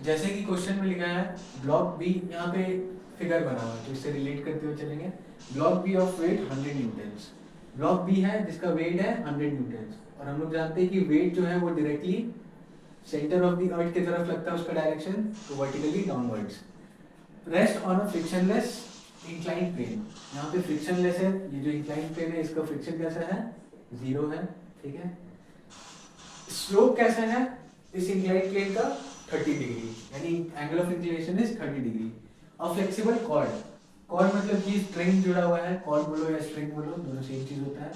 जैसे कि क्वेश्चन में लिखा है ब्लॉक बी, यहाँ पे फिगर बना हुआ है तो इससे रिलेट करते हुए चलेंगे। Block B of weight 100 newtons. Block B है जिसका वेट है 100 न्यूटन्स, और हम लोग जानते हैं कि वेट जो है वो directly centre of the earth की तरफ लगता है, उसका डायरेक्शन तो vertically downwards. Rest on a frictionless incline plane. यहाँ पे फ्रिक्शनलेस है, ये जो इंक्लाइन प्लेन है इसका फ्रिक्शन कैसा है, 0 है, ठीक है। स्लोप कैसा है इस इंक्लाइन प्लेन का, 30 डिग्री, यानी angle of inclination is 30 degree. A flexible cord, cord मतलब कि स्ट्रिंग जुड़ा हुआ है, कॉर्ड बोलो या स्ट्रिंग बोलो दोनों सेम चीज होता है,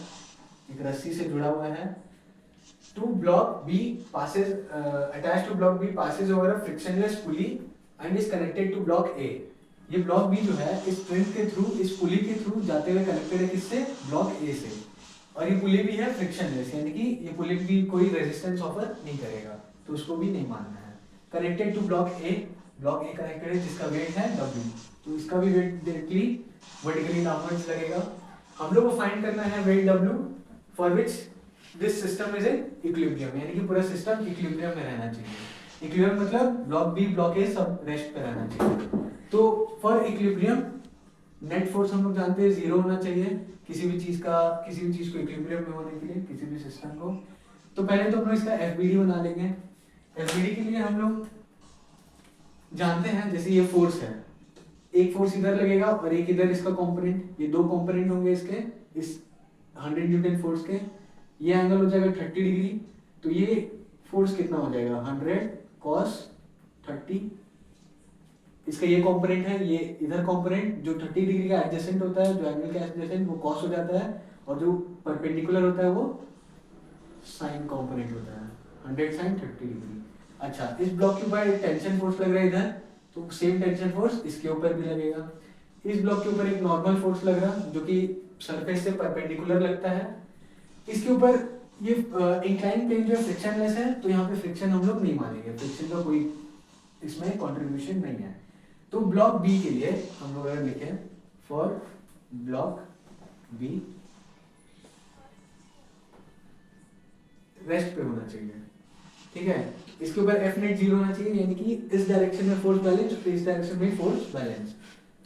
एक रस्सी से जुड़ा हुआ है। To block B passes attached to block B passes over a frictionless pulley and is connected to block A। ये ब्लॉक बी जो है इस स्ट्रिंग के थ्रू, इस पुली के थ्रू जाते हुए कनेक्टेड है किससे, ब्लॉक ए से, और ये पुली भी है फ्रिक्शनलेस, यानी कि ये पुली भी कोई रेजिस्टेंस ऑफर नहीं करेगा, तो उसको भी नहीं मानना है। Connected to block A, block A connected है जिसका वेट है W, तो इसका भी वेट डायरेक्टली वर्टिकली डाउनवर्ड्स लगेगा। हम लोग को फाइंड करना है weight W for which this system is in equilibrium, यानी कि पूरा सिस्टम इक्विलिब्रियम में रहना चाहिए। इक्विलिब्रियम मतलब ब्लॉक बी ब्लॉक ए सब रेस्ट पे रहना चाहिए। तो फॉर इक्विलिब्रियम नेट फोर्स हम लोग जानते हैं 0 होना चाहिए किसी भी चीज को इक्विलिब्रियम में होने के लिए, किसी भी सिस्टम को। तो पहले तो हम लोग इसका एफबीडी बना लेंगे। एफबीडी के लिए हम लोग जानते हैं, जैसे ये फोर्स है, एक फोर्स इधर लगेगा और एक इधर इसका कंपोनेंट, ये दो कंपोनेंट होंगे इसके, इस 100 न्यूटन फोर्स के। ये एंगल हो जाएगा 30 डिग्री, तो ये फोर्स कितना हो जाएगा 100 cos 30। इसका ये कंपोनेंट है, ये इधर कंपोनेंट जो 30 डिग्री का एडजेसेंट होता है, जो एंगल का एडजेसेंट वो cos हो जाता है, और जो परपेंडिकुलर होता है वो साइन कंपोनेंट होता है, 100 sin 30 डिग्री। अच्छा, इस ब्लॉक के ऊपर एक टेंशन फोर्स लग रहा है इधर, तो सेम टेंशन फोर्स इसके ऊपर भी लगेगा। इस ब्लॉक के ऊपर एक नॉर्मल फोर्स लग रहा है जो कि सरफेस से परपेंडिकुलर लगता है। इसके ऊपर ये इंक्लाइन प्लेन जो है फ्रिक्शनलेस है, तो यहाँ पे फ्रिक्शन हम लोग नहीं मानेंगे, फ्रिक्शन का कोई इसमें कंट्रीब्यूशन नहीं है। तो ब्लॉक बी के लिए हम लोग अगर लिखें फॉर ब्लॉक बी रेस्ट पे होना चाहिए, ठीक है। इसके ऊपर एफ नेट 0 होना चाहिए, यानी कि इस डायरेक्शन में फोर्स बैलेंस, इस डायरेक्शन में फोर्स बैलेंस।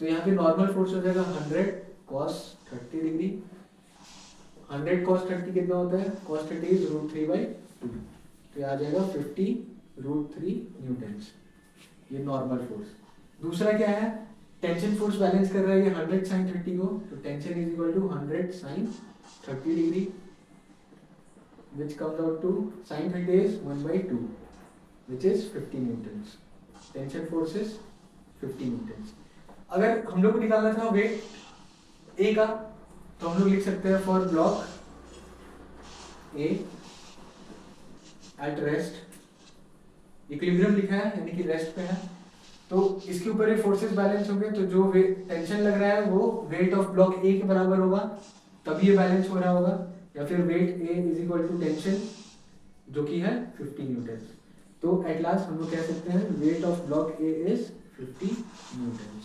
तो यहाँ पे नॉर्मल फोर्स हो जाएगा 100 cos 30 डिग्री। 100 cos 30 कितना होता है, cos 30 इज √3/2, तो ये आ जाएगा 50 √3 न्यूटन्स, ये नॉर्मल फोर्स। दूसरा क्या है, टेंशन फोर्स बैलेंस कर रहा है ये 100 sin 30 को, तो tension is equal to 100 sin 30 degree, which comes out to sin 30 is 1/2, which is 50 newtons. Tension force is 50 newtons. अगर हम लोग को निकालना था वेट ए का, तो हम लोग लिख सकते हैं for block A at rest, equilibrium लिखा है यानी कि रेस्ट पे है, तो इसके ऊपर ये फोर्सेस बैलेंस होंगे, तो जो टेंशन लग रहा है वो वेट ऑफ ब्लॉक ए के बराबर होगा, तभी ये बैलेंस हो रहा होगा, या फिर weight A is equal to tension जो कि है 50 न्यूटन। तो एट लास्ट हम लोग कह सकते हैं weight of block A is 50 Newton.